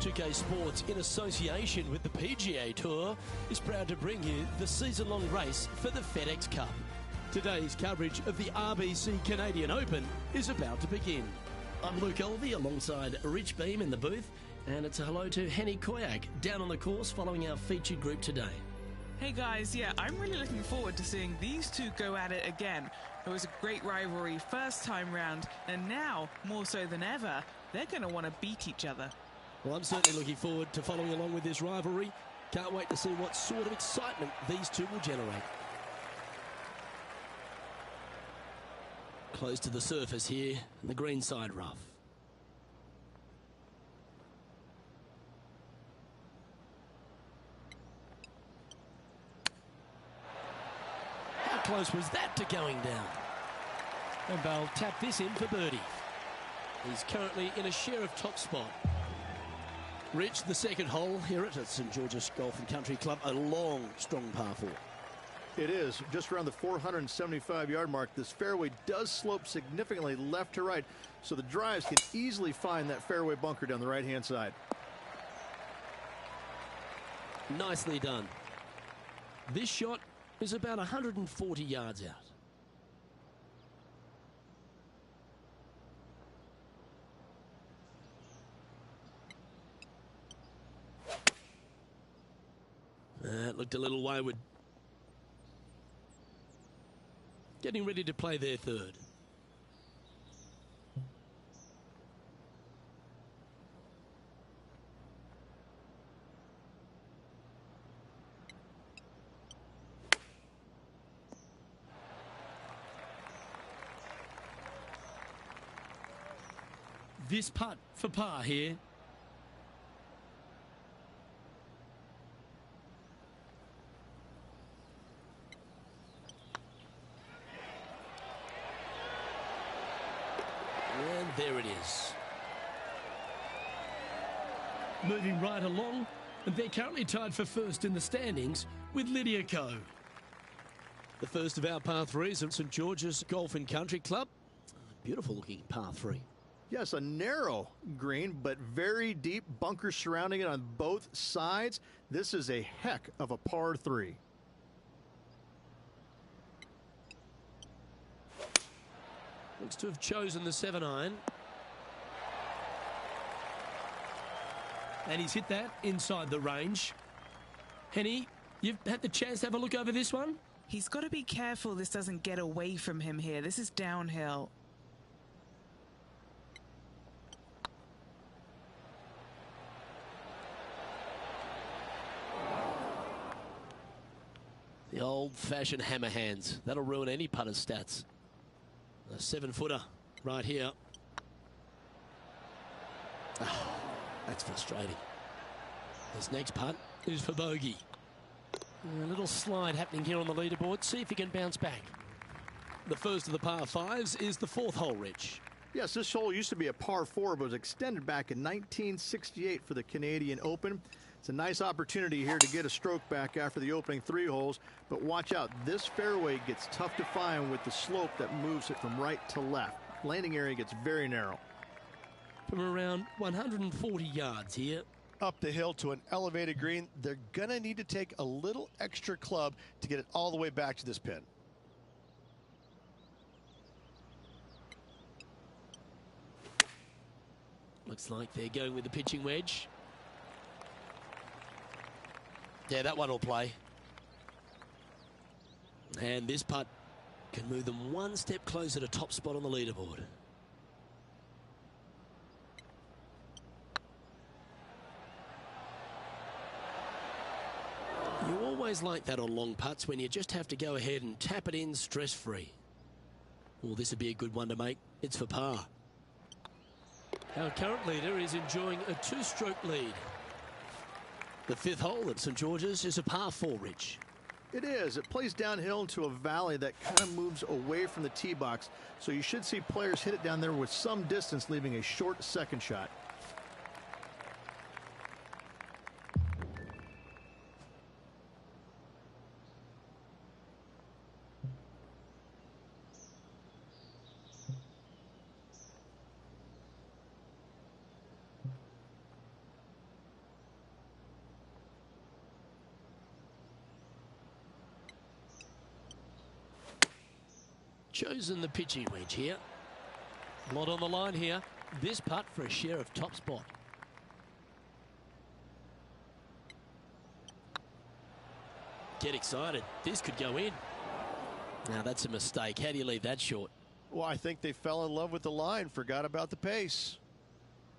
2K Sports, in association with the PGA Tour, is proud to bring you the season-long race for the FedEx Cup. Today's coverage of the RBC Canadian Open is about to begin. I'm Luke Elvey alongside Rich Beam in the booth, and it's a hello to Henny Koyak down on the course following our featured group today. Hey guys, yeah, I'm really looking forward to seeing these two go at it again. It was a great rivalry first time round, and now, more so than ever, they're going to want to beat each other. Well, I'm certainly looking forward to following along with this rivalry. Can't wait to see what sort of excitement these two will generate. Close to the surface here, and the green side rough. How close was that to going down? And they'll tap this in for birdie. He's currently in a share of top spot. Rich, the second hole here at St George's Golf and Country Club, a long, strong par 4. It is just around the 475-yard mark. This fairway does slope significantly left to right, so the drives can easily find that fairway bunker down the right-hand side. Nicely done. This shot is about 140 yards out. That looked a little wayward. Getting ready to play their third. This putt for par here. And there it is. Moving right along, and they're currently tied for first in the standings with Lydia Ko. The first of our par 3s at St George's Golf and Country Club. Beautiful looking par 3. Yes, a narrow green, but very deep bunkers surrounding it on both sides. This is a heck of a par 3. Looks to have chosen the 7-iron. And he's hit that inside the range. Henny, you've had the chance to have a look over this one? He's got to be careful this doesn't get away from him here. This is downhill. The old-fashioned hammer hands. That'll ruin any putter's stats. A 7-footer right here. Oh, that's frustrating. This next putt is for bogey. A little slide happening here on the leaderboard. See if he can bounce back. The first of the par 5s is the 4th hole, Rich. Yes, this hole used to be a par 4, but was extended back in 1968 for the Canadian Open. It's a nice opportunity here to get a stroke back after the opening 3 holes, but watch out. This fairway gets tough to find with the slope that moves it from right to left. Landing area gets very narrow. From around 140 yards here. Up the hill to an elevated green, they're going to need to take a little extra club to get it all the way back to this pin. Looks like they're going with the pitching wedge. Yeah, that one will play. And this putt can move them one step closer to top spot on the leaderboard. You always like that on long putts when you just have to go ahead and tap it in stress-free. Well, this would be a good one to make. It's for par. Our current leader is enjoying a 2-stroke lead. The 5th hole at St George's is a par 4, Rich. It is. It plays downhill into a valley that kind of moves away from the tee box, so you should see players hit it down there with some distance, leaving a short second shot. chosen the pitching wedge here. A lot on the line here. This putt for a share of top spot. Get excited. This could go in. Now that's a mistake. How do you leave that short? Well, I think they fell in love with the line, forgot about the pace.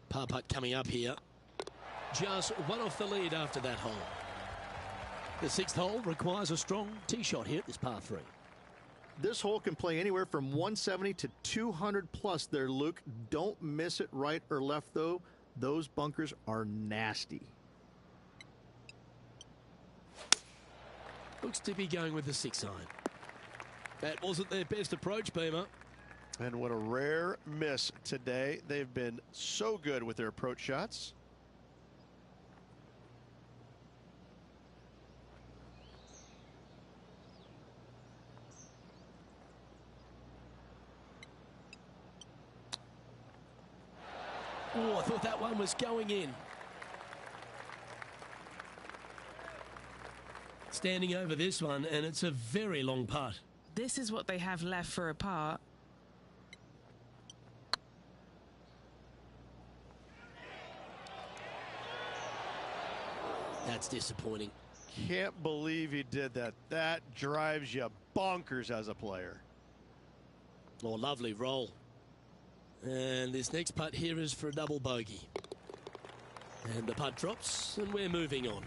Par putt coming up here. Just one off the lead after that hole. The 6th hole requires a strong tee shot here at this par 3. This hole can play anywhere from 170 to 200 plus there, Luke. Don't miss it right or left, though. Those bunkers are nasty. Looks to be going with the 6 iron. That wasn't their best approach, Beamer. And what a rare miss today. They've been so good with their approach shots. Oh, I thought that one was going in. Standing over this one, and it's a very long putt. This is what they have left for a par. That's disappointing. Can't believe he did that. That drives you bonkers as a player. Oh, lovely roll. And this next putt here is for a double bogey. And the putt drops, and we're moving on.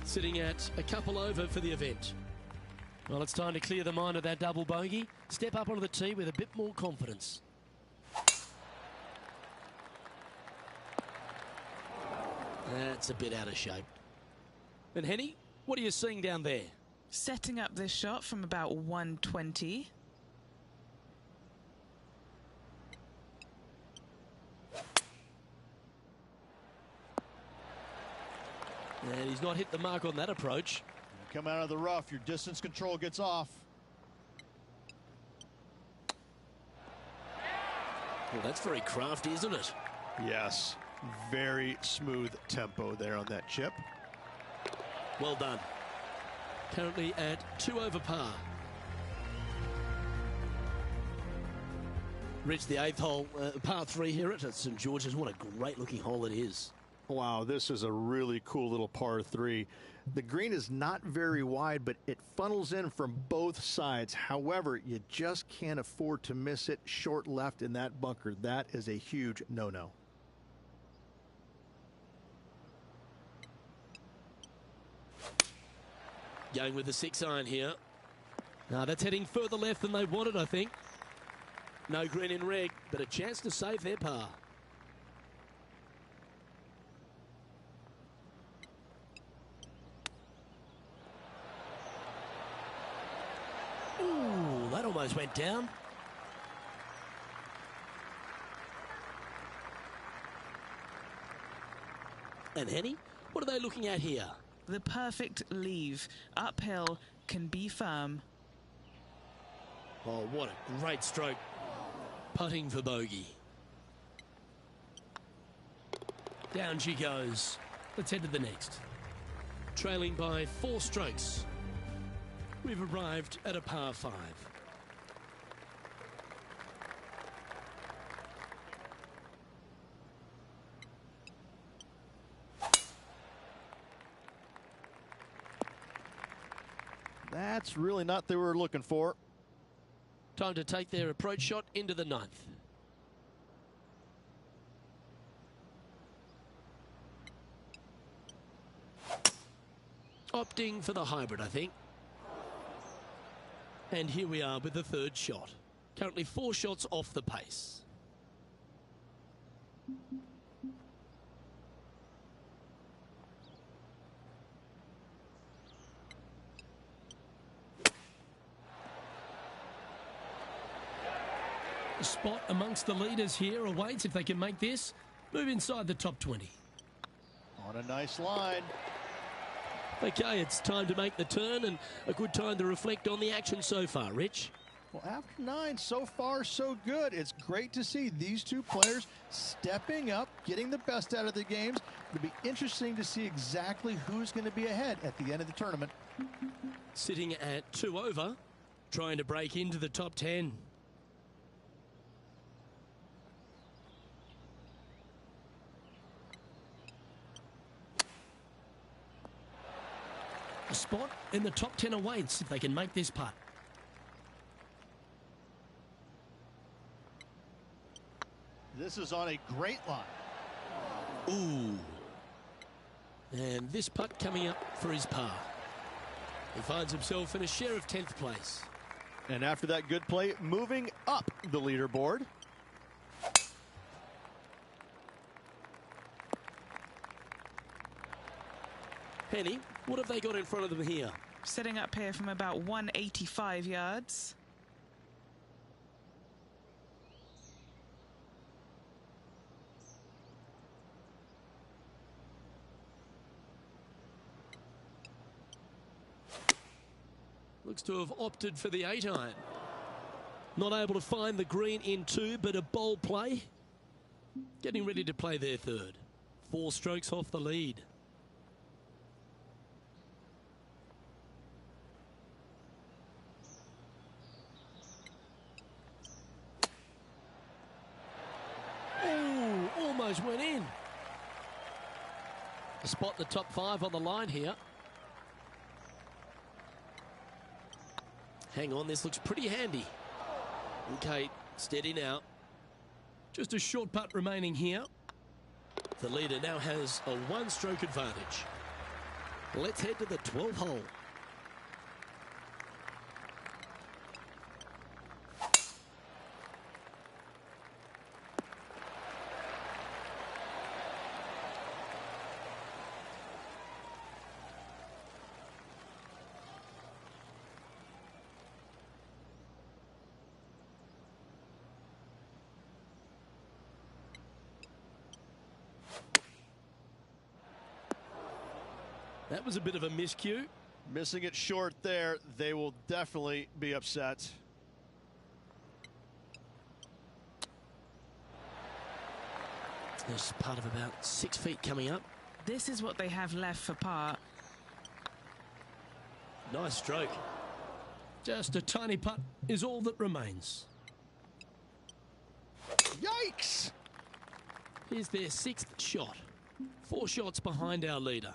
Sitting at a couple over for the event. Well, it's time to clear the mind of that double bogey. Step up onto the tee with a bit more confidence. That's a bit out of shape. And Henny, what are you seeing down there? Setting up this shot from about 120. And he's not hit the mark on that approach. You come out of the rough, your distance control gets off. Well, that's very crafty, isn't it? Yes, very smooth tempo there on that chip. Well done. Currently at 2 over par. Reached the 8th hole, par 3 here at St George's. What a great looking hole it is. Wow, this is a really cool little par 3. The green is not very wide, but it funnels in from both sides. However, you just can't afford to miss it short left in that bunker. That is a huge no-no. Going with the 6 iron here. Now that's heading further left than they wanted, I think. No green in red, but a chance to save their par. Ooh, that almost went down. And Henny, what are they looking at here? The perfect leave. Uphill, can be firm. Oh, what a great stroke. Putting for bogey. Down she goes. Let's head to the next. Trailing by 4 strokes. We've arrived at a par 5. That's really not what they were looking for. Time to take their approach shot into the 9th. Opting for the hybrid, I think. And here we are with the 3rd shot. Currently 4 shots off the pace. A spot amongst the leaders here awaits if they can make this. Move inside the top 20. On a nice line. Okay, it's time to make the turn and a good time to reflect on the action so far, Rich. Well, after 9, so far so good. It's great to see these two players stepping up, getting the best out of the games. It'll be interesting to see exactly who's going to be ahead at the end of the tournament. Sitting at 2 over, trying to break into the top 10. A spot in the top 10 awaits if they can make this putt. This is on a great line. Ooh. And this putt coming up for his par. He finds himself in a share of 10th place. And after that good play, moving up the leaderboard. Penny, what have they got in front of them here? Setting up here from about 185 yards. Looks to have opted for the 8-iron. Not able to find the green in 2, but a bold play. Getting ready to play their 3rd. 4 strokes off the lead. Ooh, almost went in. A spot in the top 5 on the line here. Hang on, this looks pretty handy. Okay, steady now. Just a short putt remaining here. The leader now has a 1-stroke advantage. Let's head to the 12th hole. That was a bit of a miscue. Missing it short there. They will definitely be upset. There's part of about 6 feet coming up. This is what they have left for par. Nice stroke. Just a tiny putt is all that remains. Yikes! Here's their 6th shot. 4 shots behind our leader.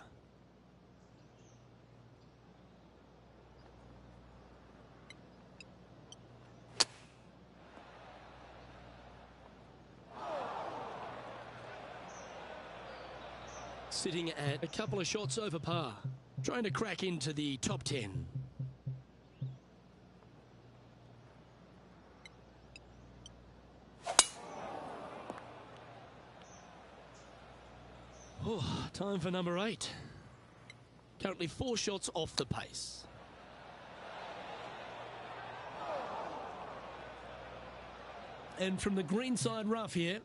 Sitting at a couple of shots over par. Trying to crack into the top 10. Oh, time for number 8. Currently 4 shots off the pace. And from the greenside rough here.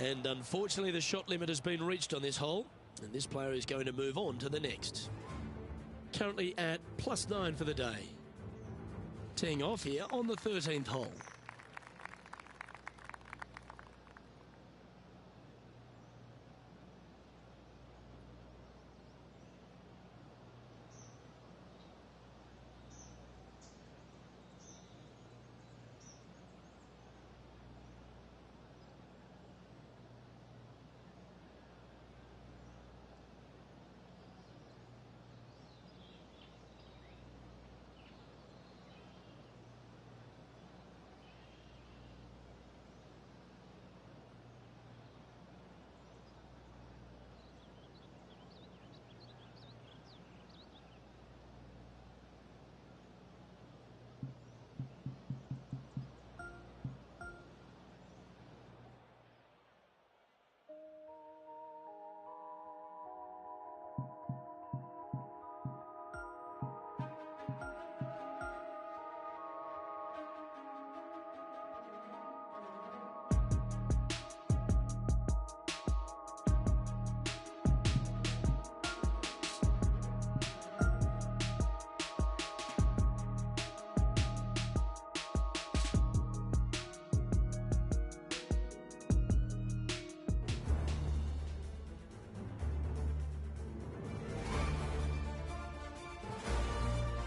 And unfortunately, the shot limit has been reached on this hole, and this player is going to move on to the next. Currently at +9 for the day. Teeing off here on the 13th hole.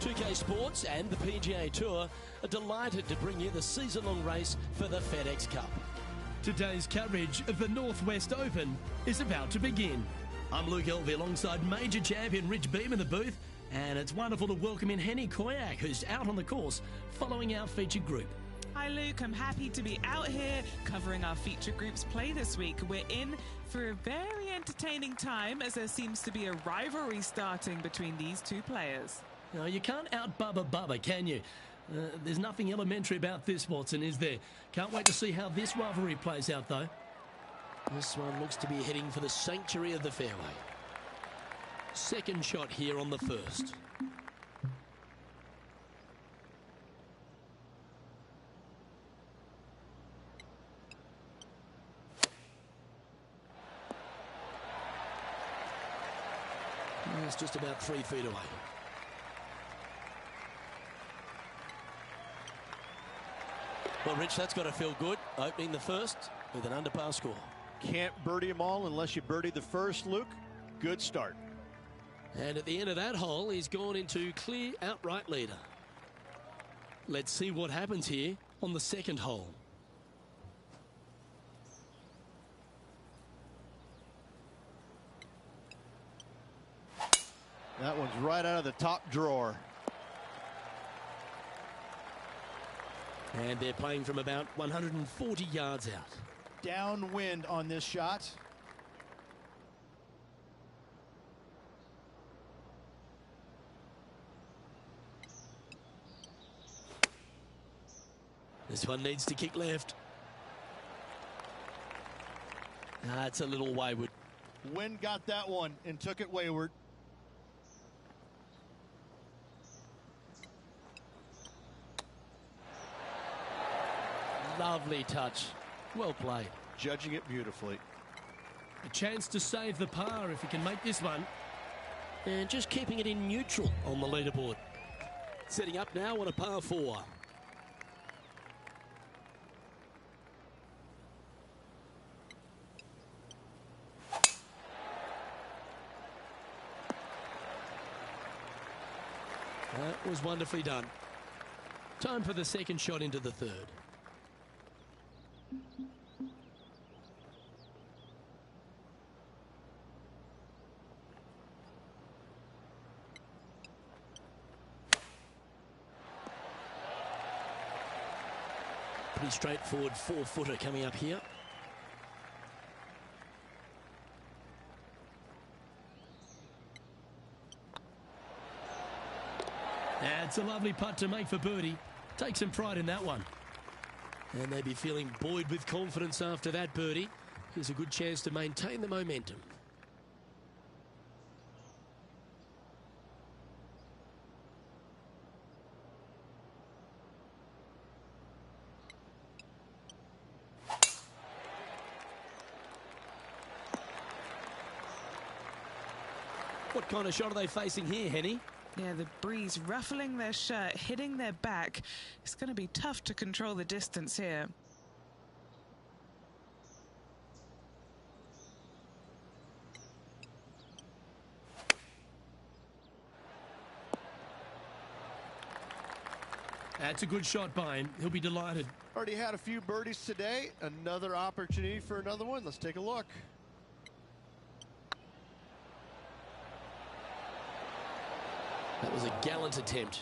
2K Sports and the PGA Tour are delighted to bring you the season-long race for the FedEx Cup. Today's coverage of the Northwest Open is about to begin. I'm Luke Elvey alongside major champion Rich Beam in the booth, and it's wonderful to welcome in Henny Koyak, who's out on the course following our featured group. Hi Luke, I'm happy to be out here covering our feature group's play this week. We're in for a very entertaining time as there seems to be a rivalry starting between these two players. No, you can't out-Bubba Bubba, can you? There's nothing elementary about this, Watson, is there? Can't wait to see how this rivalry plays out, though. This one looks to be heading for the sanctuary of the fairway. Second shot here on the first. It's just about 3 feet away. Well, Rich, that's got to feel good, opening the first with an under-par score. Can't birdie them all unless you birdie the first, Luke. Good start. And at the end of that hole, he's gone into clear outright leader. Let's see what happens here on the second hole. That one's right out of the top drawer. And they're playing from about 140 yards out. Downwind on this shot. This one needs to kick left. It's a little wayward. Wind got that one and took it wayward. Lovely touch. Well played. Judging it beautifully. A chance to save the par if he can make this one. And just keeping it in neutral on the leaderboard. Setting up now on a par 4. That was wonderfully done. Time for the second shot into the third. Pretty straightforward 4-footer coming up here. That's a lovely putt to make for birdie. Take some pride in that one. And they'd be feeling buoyed with confidence after that birdie. Here's a good chance to maintain the momentum. What kind of shot are they facing here, Henny? Yeah, the breeze ruffling their shirt, hitting their back. It's going to be tough to control the distance here. That's a good shot by him. He'll be delighted. Already had a few birdies today. Another opportunity for another one. Let's take a look. That was a gallant attempt.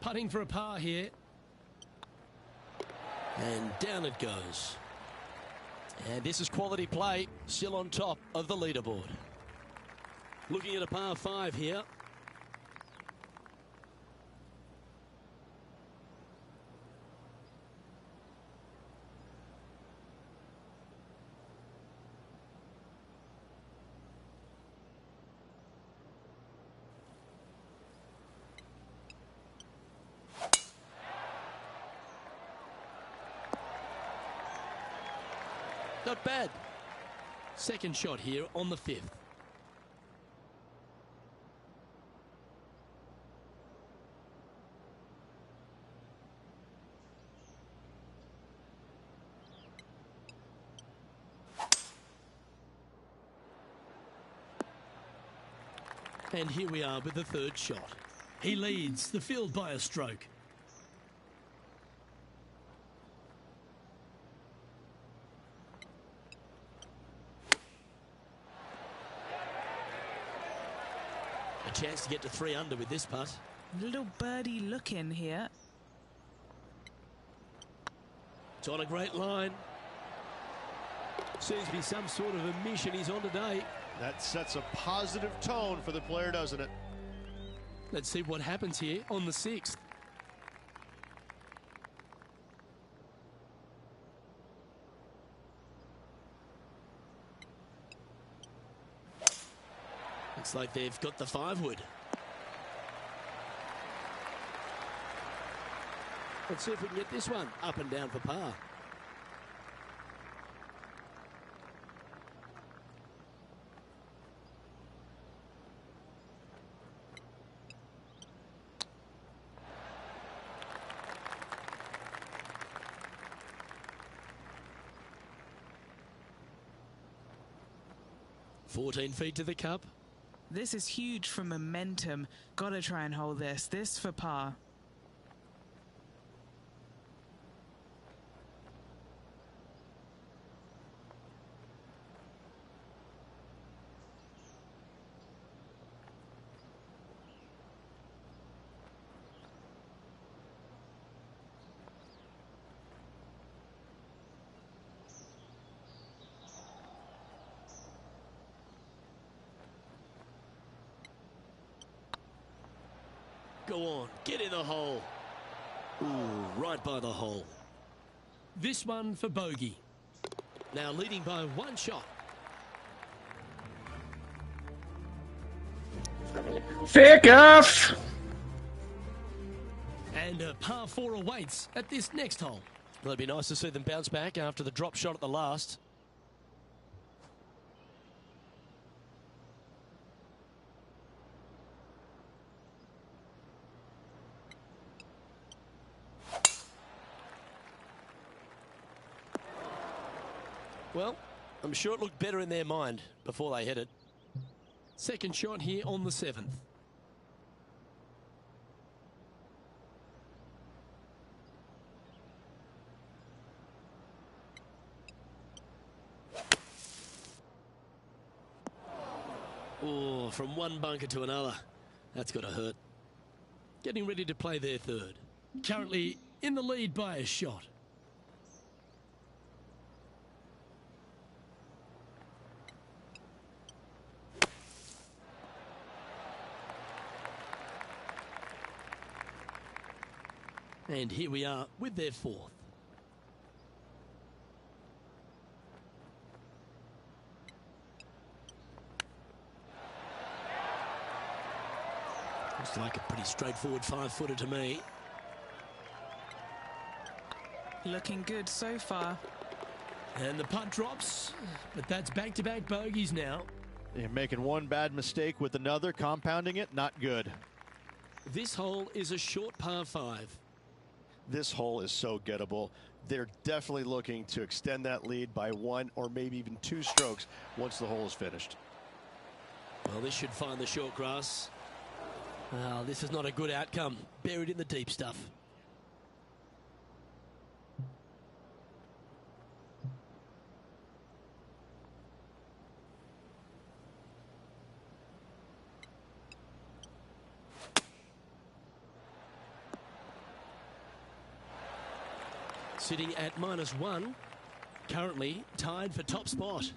Putting for a par here. And down it goes. And this is quality play, still on top of the leaderboard. Looking at a par 5 here. Not bad. Second shot here on the 5th. And here we are with the third shot. He leads the field by a stroke. A chance to get to 3 under with this putt. Little birdie look in here. It's on a great line. Seems to be some sort of a mission he's on today. That sets a positive tone for the player, doesn't it? Let's see what happens here on the 6th. Looks like they've got the 5-wood. Let's see if we can get this one up and down for par. "14 feet to the cup." This is huge for momentum. Gotta try and hold this. This for par. Go on, get in the hole. Ooh, right by the hole. This one for bogey. Now leading by 1 shot. Thick off! And a par 4 awaits at this next hole. Well, it'd be nice to see them bounce back after the drop shot at the last. Well, I'm sure it looked better in their mind before they hit it. Second shot here on the 7th. Oh, from one bunker to another. That's got to hurt. Getting ready to play their third. Currently in the lead by a shot. And here we are with their 4th. Looks like a pretty straightforward 5-footer to me. Looking good so far. And the putt drops, but that's back-to-back bogeys now. You're making one bad mistake with another, compounding it, not good. This hole is a short par 5. This hole is so gettable. They're definitely looking to extend that lead by 1 or maybe even 2 strokes once the hole is finished. Well, this should find the short grass. Well, this is not a good outcome. Buried in the deep stuff. Sitting at -1, currently tied for top spot.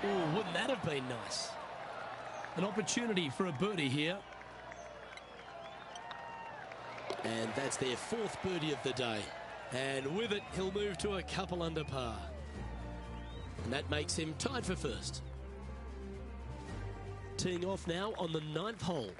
Ooh, wouldn't that have been nice? An opportunity for a birdie here. And that's their 4th birdie of the day. And with it, he'll move to a couple under par. And that makes him tied for 1st. Teeing off now on the 9th hole.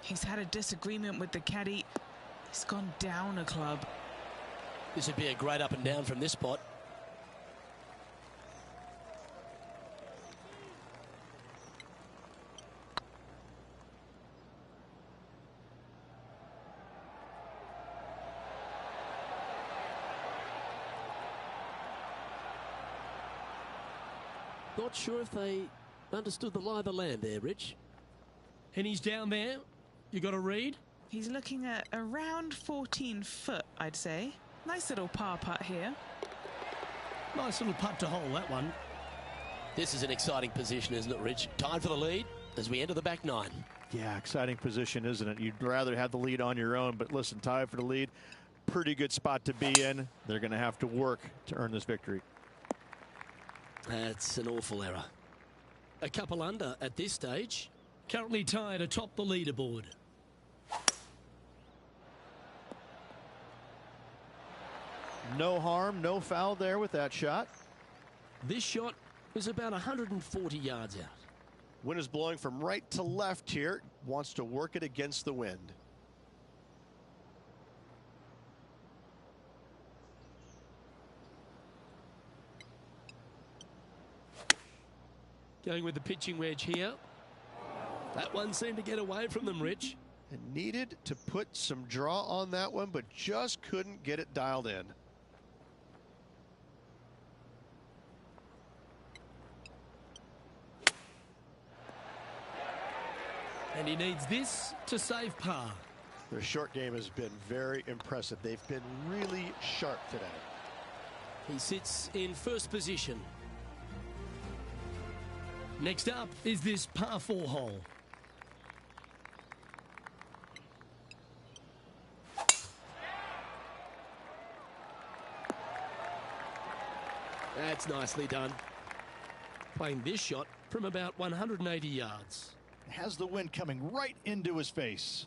He's had a disagreement with the caddy. He's gone down a club. This would be a great up and down from this spot. Not sure if they understood the lie of the land there, Rich. And he's down there. You got a read? He's looking at around 14 foot, I'd say. Nice little par putt here. Nice little putt to hole, that one. This is an exciting position, isn't it, Rich? Tied for the lead as we enter the back nine. Yeah, exciting position, isn't it? You'd rather have the lead on your own, but listen, tied for the lead. Pretty good spot to be in. They're going to have to work to earn this victory. That's an awful error. A couple under at this stage. Currently tied atop the leaderboard. No harm, no foul there with that shot. This shot is about 140 yards out. Wind is blowing from right to left here. Wants to work it against the wind. Going with the pitching wedge here. That one seemed to get away from them, Rich. And needed to put some draw on that one, but just couldn't get it dialed in. And he needs this to save par. Their short game has been very impressive. They've been really sharp today. He sits in first position. Next up is this par 4 hole. That's nicely done. Playing this shot from about 180 yards. Has the wind coming right into his face.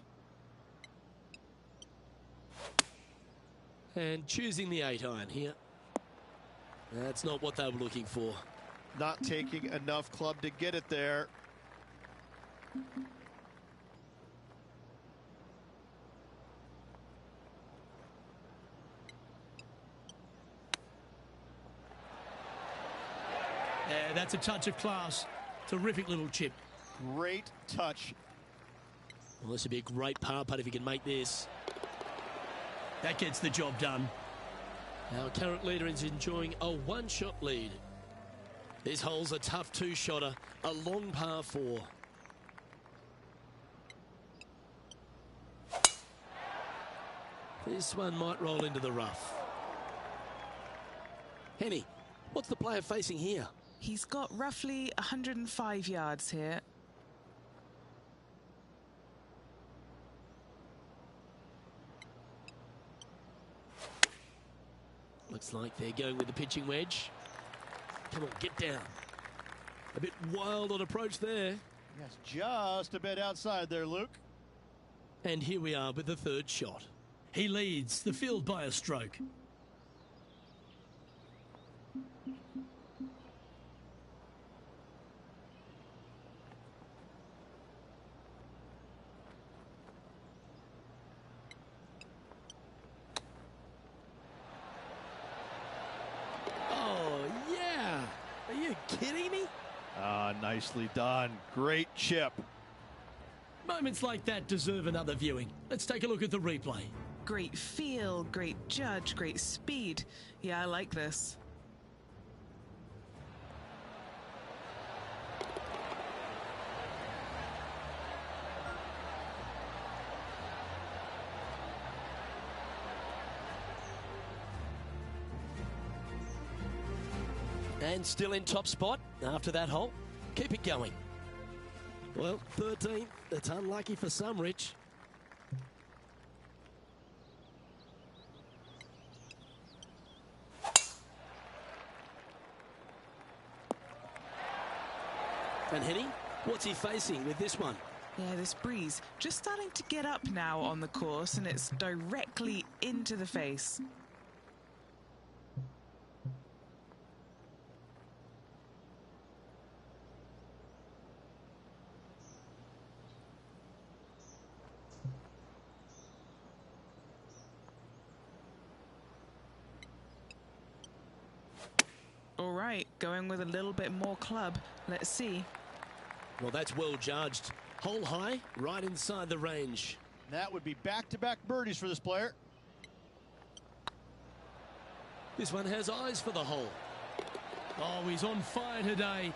And choosing the 8-iron here. That's not what they were looking for. Not taking enough club to get it there. Yeah, that's a touch of class. Terrific little chip. Great touch. Well, this would be a great par putt if he can make this. That gets the job done. Our current leader is enjoying a one-shot lead. This hole's a tough two-shotter, a long par 4. This one might roll into the rough. Henny, what's the player facing here? He's got roughly 105 yards here. Looks like they're going with the pitching wedge. Come on, get down. A bit wild on approach there. Yes, just a bit outside there, Luke. And here we are with the third shot. He leads the field by a stroke. Kidding me? Nicely done. Great chip. Moments like that deserve another viewing. Let's take a look at the replay. Great feel, great judge, great speed. Yeah, I like this. And still in top spot after that hole. Keep it going. Well, 13th. That's unlucky for some, Rich. And Henny, what's he facing with this one? Yeah, this breeze just starting to get up now on the course, and it's directly into the face. right, going with a little bit more club. Let's see. Well, that's well judged. Hole high, right inside the range. That would be back-to-back birdies for this player. This one has eyes for the hole. Oh, he's on fire today,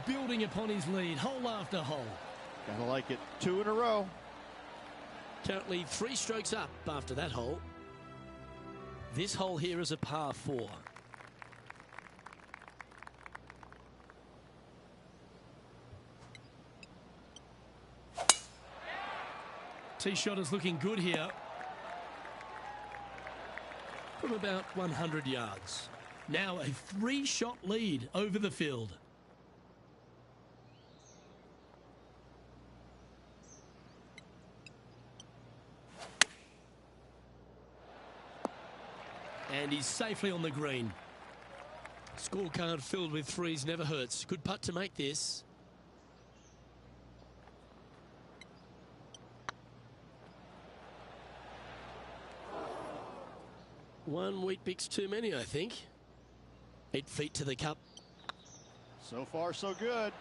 building upon his lead, hole after hole. Gotta like it. 2 in a row. Currently 3 strokes up after that hole. This hole here is a par 4. Tee shot is looking good here. From about 100 yards. Now a 3-shot lead over the field. And he's safely on the green. Scorecard filled with 3s never hurts. Good putt to make this. One wheat bix too many, I think. 8 feet to the cup. So far, so good.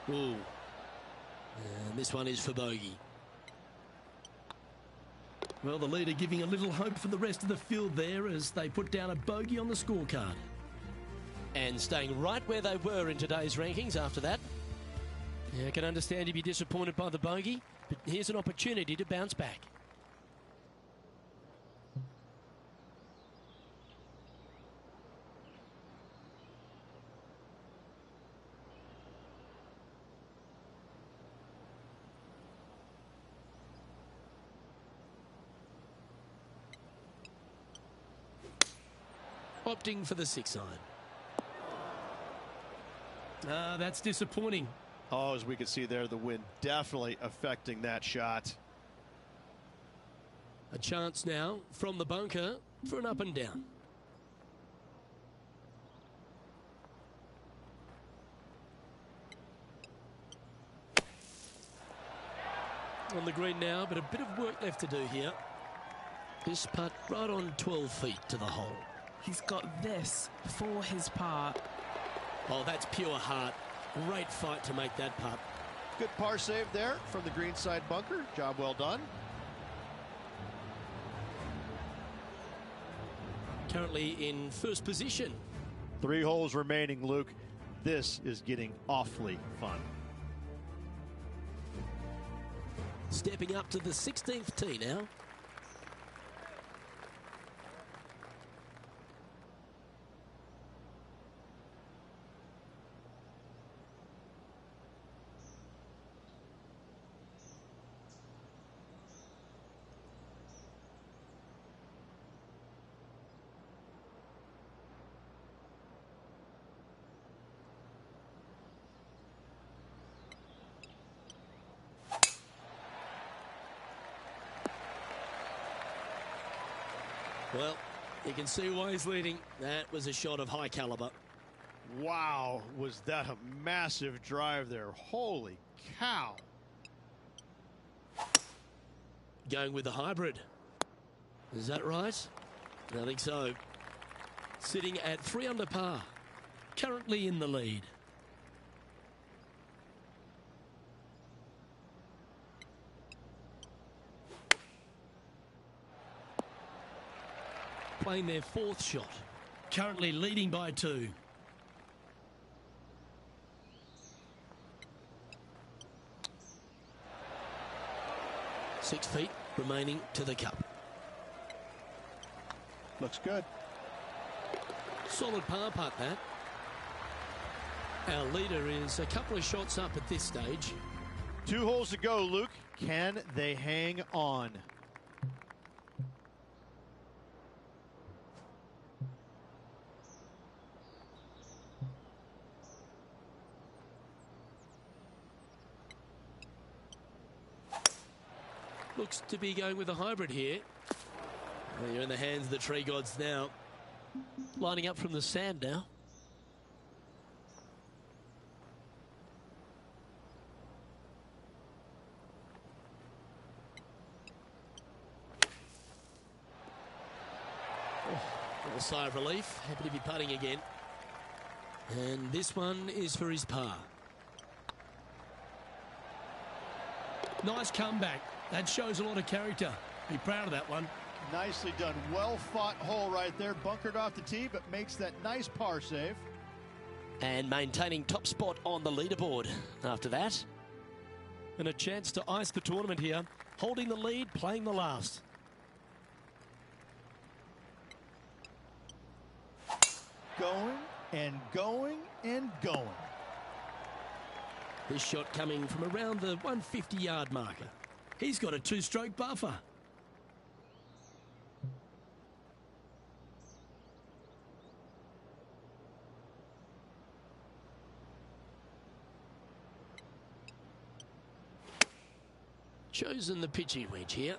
Ooh. And this one is for bogey. Well, the leader giving a little hope for the rest of the field there as they put down a bogey on the scorecard. And staying right where they were in today's rankings after that. Yeah, I can understand you'd be disappointed by the bogey, but here's an opportunity to bounce back. Opting for the 6 iron. That's disappointing. Oh, as we can see there, the wind definitely affecting that shot. A chance now from the bunker for an up and down. On the green now, but a bit of work left to do here. This putt right on 12 feet to the hole. He's got this for his part. Oh, that's pure heart. Great fight to make that putt. Good par save there from the greenside bunker. Job well done. Currently in first position. 3 holes remaining, Luke. This is getting awfully fun. Stepping up to the 16th tee now. Well, you can see why he's leading. That was a shot of high caliber. Wow, was that a massive drive there. Holy cow. Going with the hybrid. Is that right? I think so. Sitting at 3 under par. Currently in the lead. Playing their 4th shot. Currently leading by 2. Six feet remaining to the cup. Looks good. Solid par putt, that. Our leader is a couple of shots up at this stage. 2 holes to go, Luke. Can they hang on? Looks to be going with a hybrid here. Well, you're in the hands of the tree gods now. Lining up from the sand now. Oh, little sigh of relief. Happy to be putting again. And this one is for his par. Nice comeback. That shows a lot of character. Be proud of that one. Nicely done. Well fought hole right there. Bunkered off the tee, but makes that nice par save. And maintaining top spot on the leaderboard after that. And a chance to ice the tournament here. Holding the lead, playing the last. Going and going and going. This shot coming from around the 150-yard marker. He's got a 2-stroke buffer. Chosen the pitching wedge here.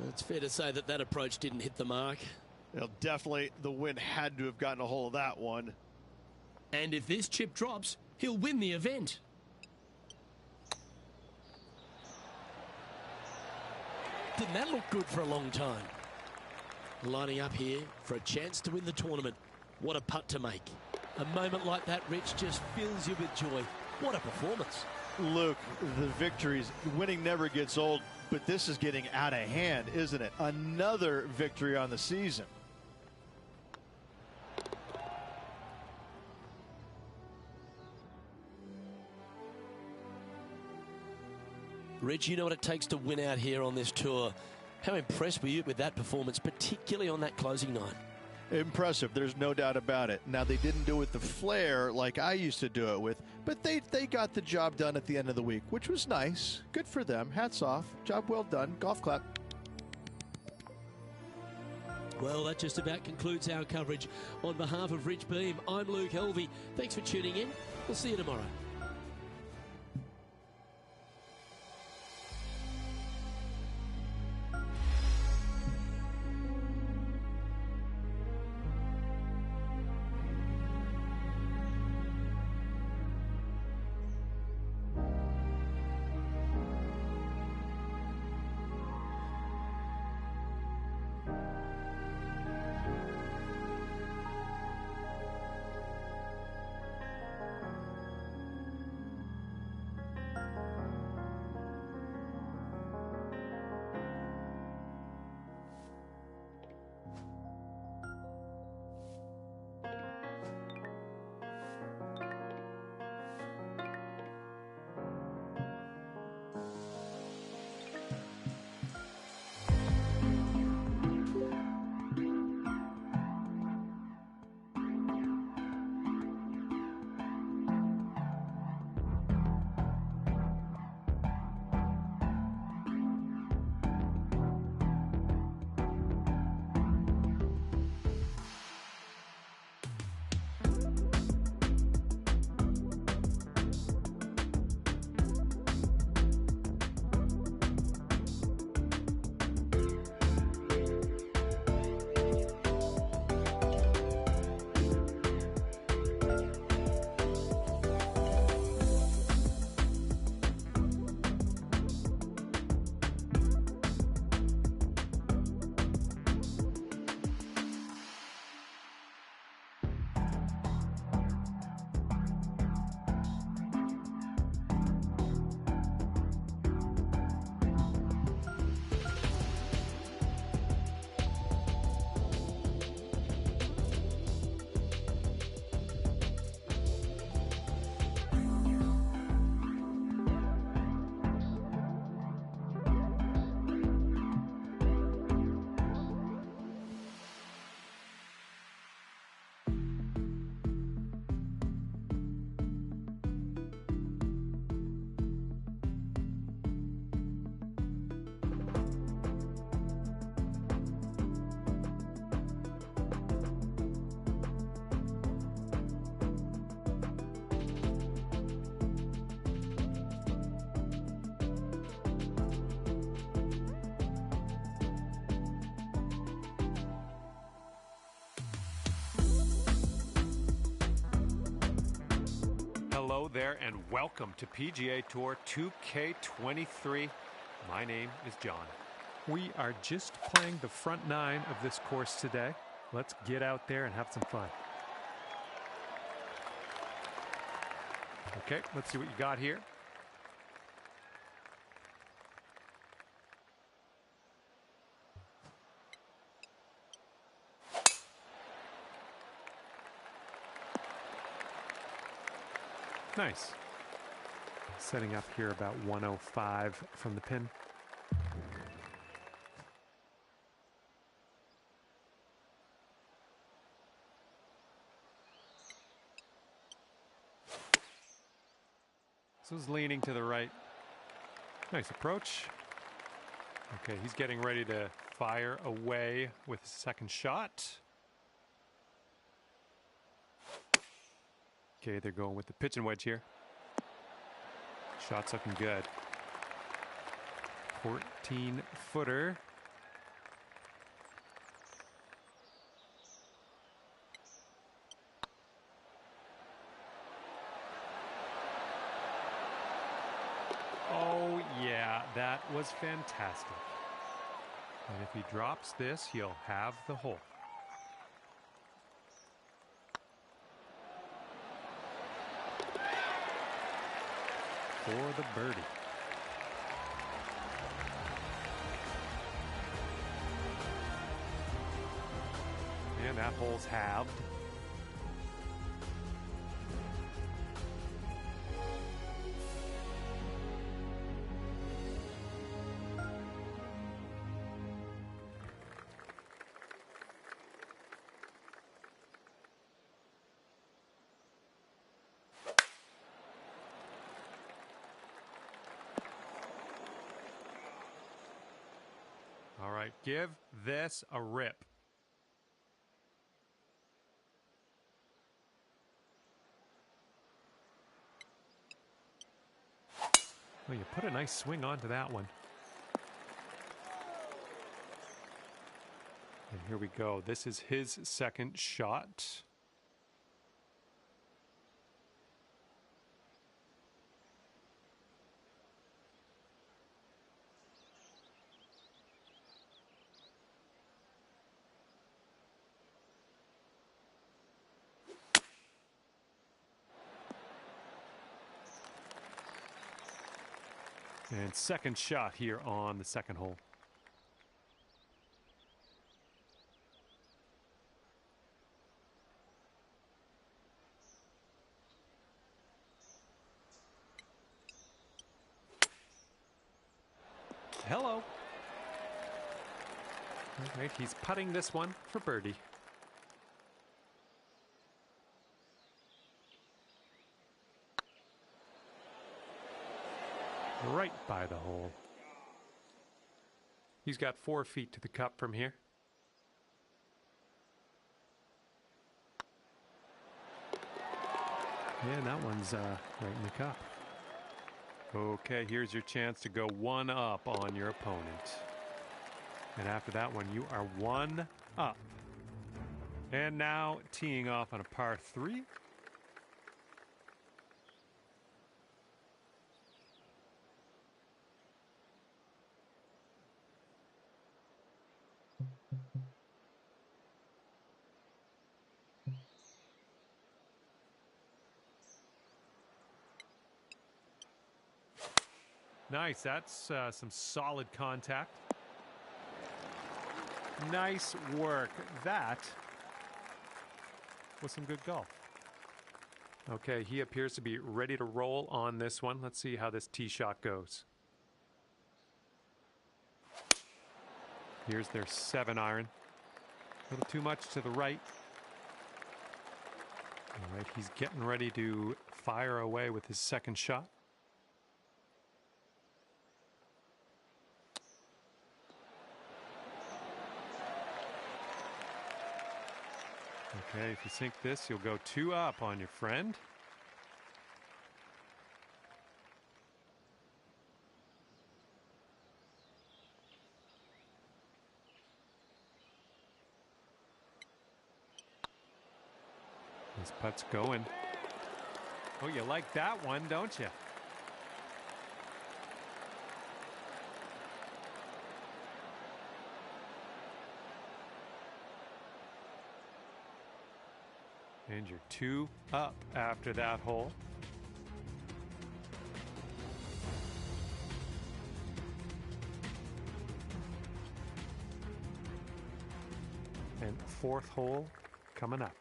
It's fair to say that that approach didn't hit the mark. Well, definitely the wind had to have gotten a hold of that one. And if this chip drops, he'll win the event. Didn't that look good for a long time? Lining up here for a chance to win the tournament. What a putt to make. A moment like that, Rich, just fills you with joy. What a performance. Luke, the victories, winning never gets old, but this is getting out of hand, isn't it? Another victory on the season. Rich, you know what it takes to win out here on this tour. How impressed were you with that performance, particularly on that closing night? Impressive, there's no doubt about it. Now, they didn't do it with the flair like I used to do it with, but they got the job done at the end of the week, which was nice. Good for them. Hats off. Job well done. Golf clap. Well, that just about concludes our coverage. On behalf of Rich Beam, I'm Luke Helvey. Thanks for tuning in. We'll see you tomorrow. Hello there and welcome to PGA Tour 2K23. My name is John. We are just playing the front nine of this course today. Let's get out there and have some fun. Okay, let's see what you got here. Nice. Setting up here about 105 from the pin. This is leaning to the right. Nice approach. Okay, he's getting ready to fire away with his second shot. Okay, they're going with the pitch and wedge here. Shot's looking good. 14-footer. Oh, yeah, that was fantastic. And if he drops this, he'll have the hole. For the birdie. And that hole's halved. All right, give this a rip. Well, you put a nice swing onto that one. And here we go. This is his second shot. And second shot here on the second hole. Hello. All right, he's putting this one for birdie. Right by the hole. He's got 4 feet to the cup from here. And that one's right in the cup. Okay, here's your chance to go one up on your opponent. And after that one, you are one up. And now teeing off on a par 3. Nice, that's some solid contact. Nice work. That was some good golf. Okay, he appears to be ready to roll on this one. Let's see how this tee shot goes. Here's their 7-iron. A little too much to the right. All right, he's getting ready to fire away with his second shot. Okay, if you sink this, you'll go 2 up on your friend. This putt's going. Oh, you like that one, don't you? And you're 2 up after that hole. and fourth hole coming up.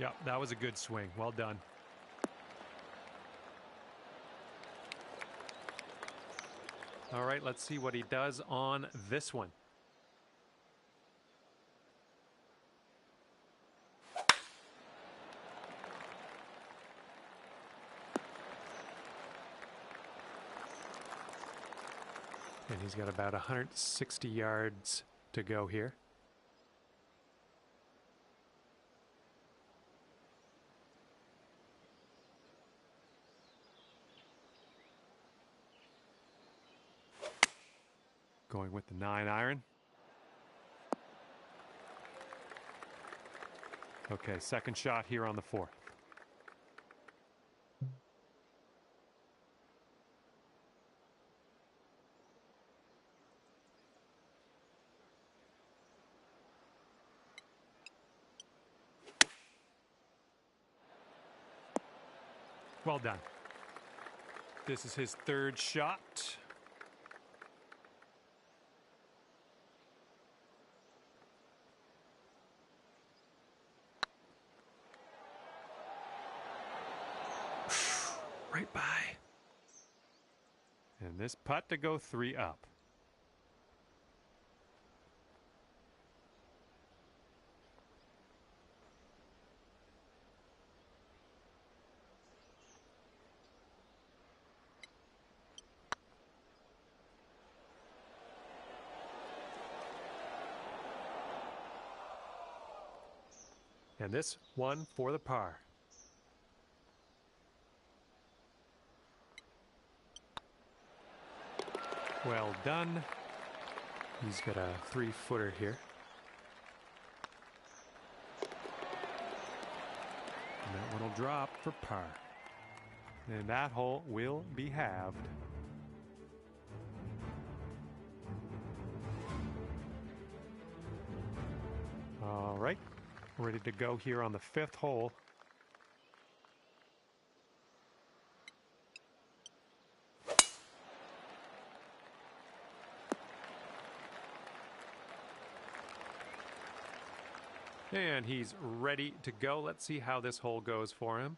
Yeah, that was a good swing. Well done. All right, let's see what he does on this one. And he's got about 160 yards to go here. Going with the 9-iron. Okay, second shot here on the fourth. Well done. This is his third shot. Right by. And this putt to go 3 up. And this one for the par. Well done. He's got a 3-footer here. And that one will drop for par. And that hole will be halved. All right, ready to go here on the 5th hole. And he's ready to go. Let's see how this hole goes for him.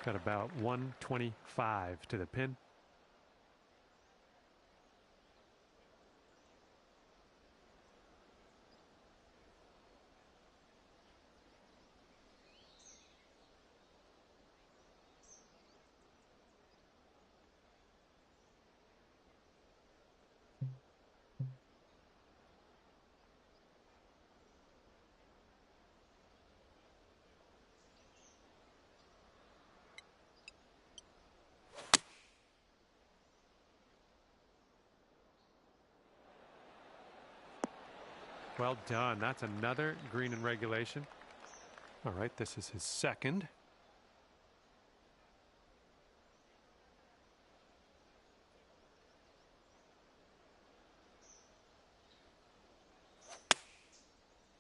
Got about 125 to the pin. Well done. That's another green in regulation. All right, this is his second.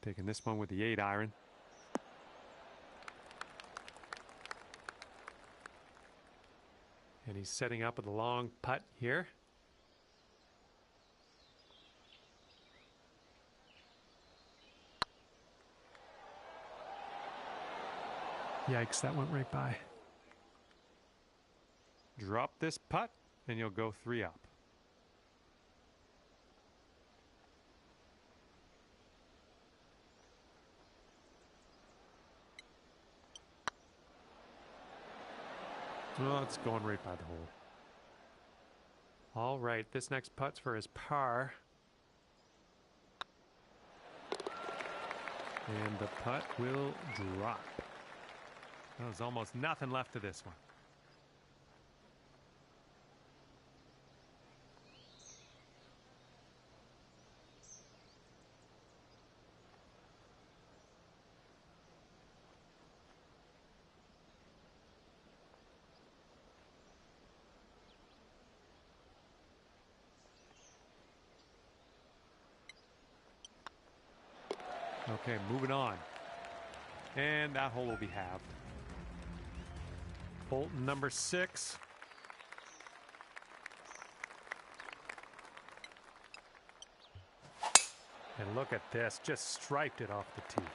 Taking this one with the 8-iron. And he's setting up with a long putt here. Yikes, that went right by. Drop this putt, and you'll go 3 up. Well, it's going right by the hole. All right, this next putt's for his par. And the putt will drop. There's almost nothing left of this one. Okay, moving on. And that hole will be halved. Hole number 6. And look at this, just striped it off the tee.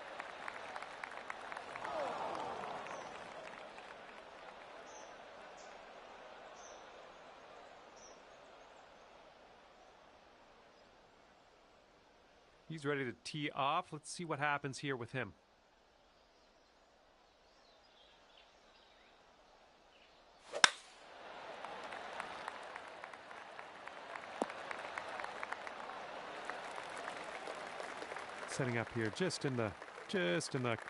He's ready to tee off. Let's see what happens here with him. Setting up here just in the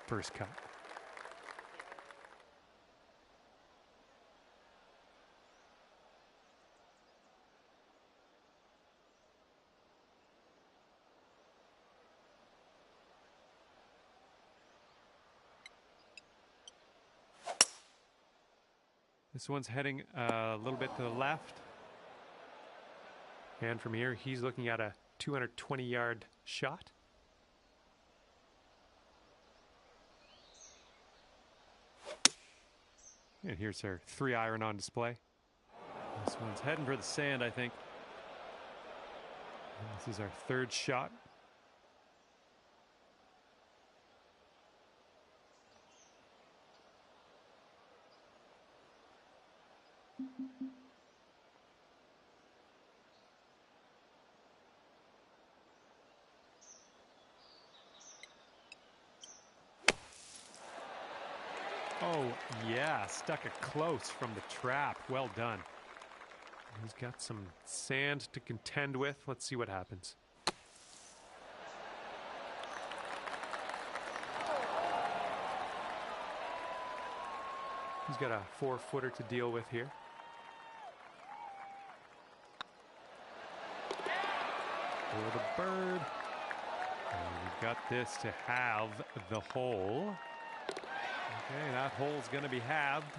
first cut. This one's heading a little bit to the left. And from here, he's looking at a 220-yard shot. And here's our 3-iron on display. This one's heading for the sand, I think. And this is our 3rd shot. Oh, yeah, stuck it close from the trap. Well done. He's got some sand to contend with. Let's see what happens. He's got a 4-footer to deal with here. For the bird. And we've got this to have the hole. Okay, that hole's going to be halved.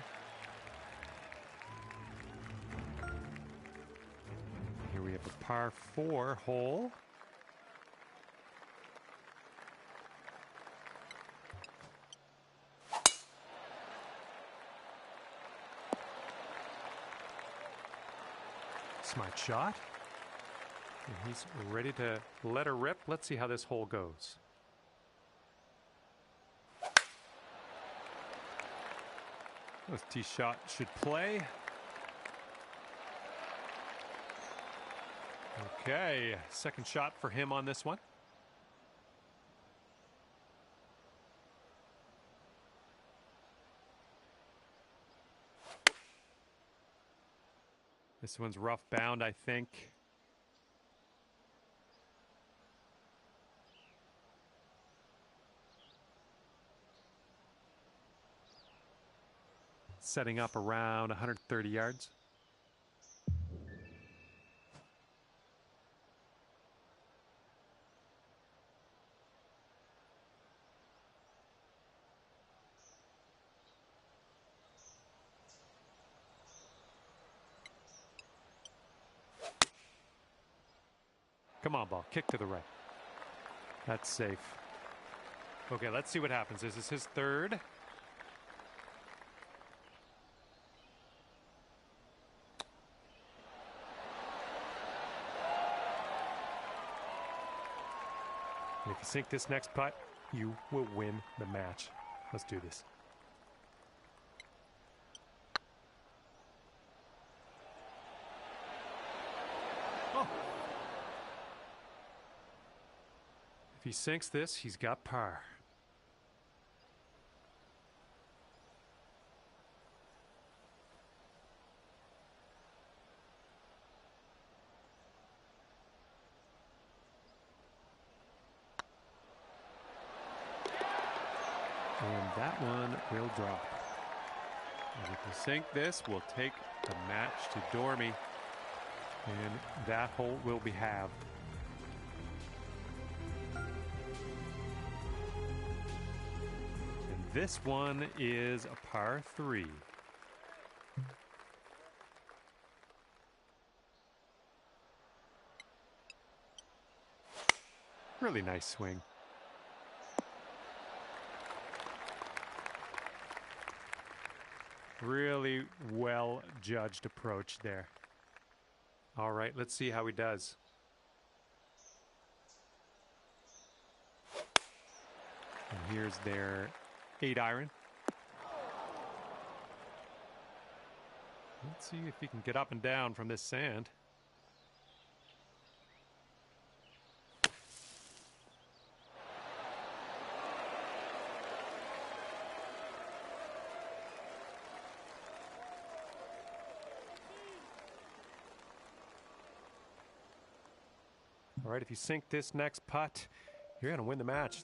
Here we have a par 4 hole. Smart shot. And he's ready to let her rip. Let's see how this hole goes. This tee shot should play. Okay, second shot for him on this one. This one's rough bound, I think. Setting up around 130 yards. Come on, ball. Kick to the right. That's safe. Okay, let's see what happens. This is his 3rd. And if you sink this next putt, you will win the match. Let's do this. Oh. If he sinks this, he's got par. And that one will drop. And if we sink this, we'll take the match to Dormy. And that hole will be halved. And this one is a par 3. Really nice swing. Really well judged approach there. All right, let's see how he does. And here's their 8-iron. Let's see if he can get up and down from this sand. All right, if you sink this next putt, you're going to win the match.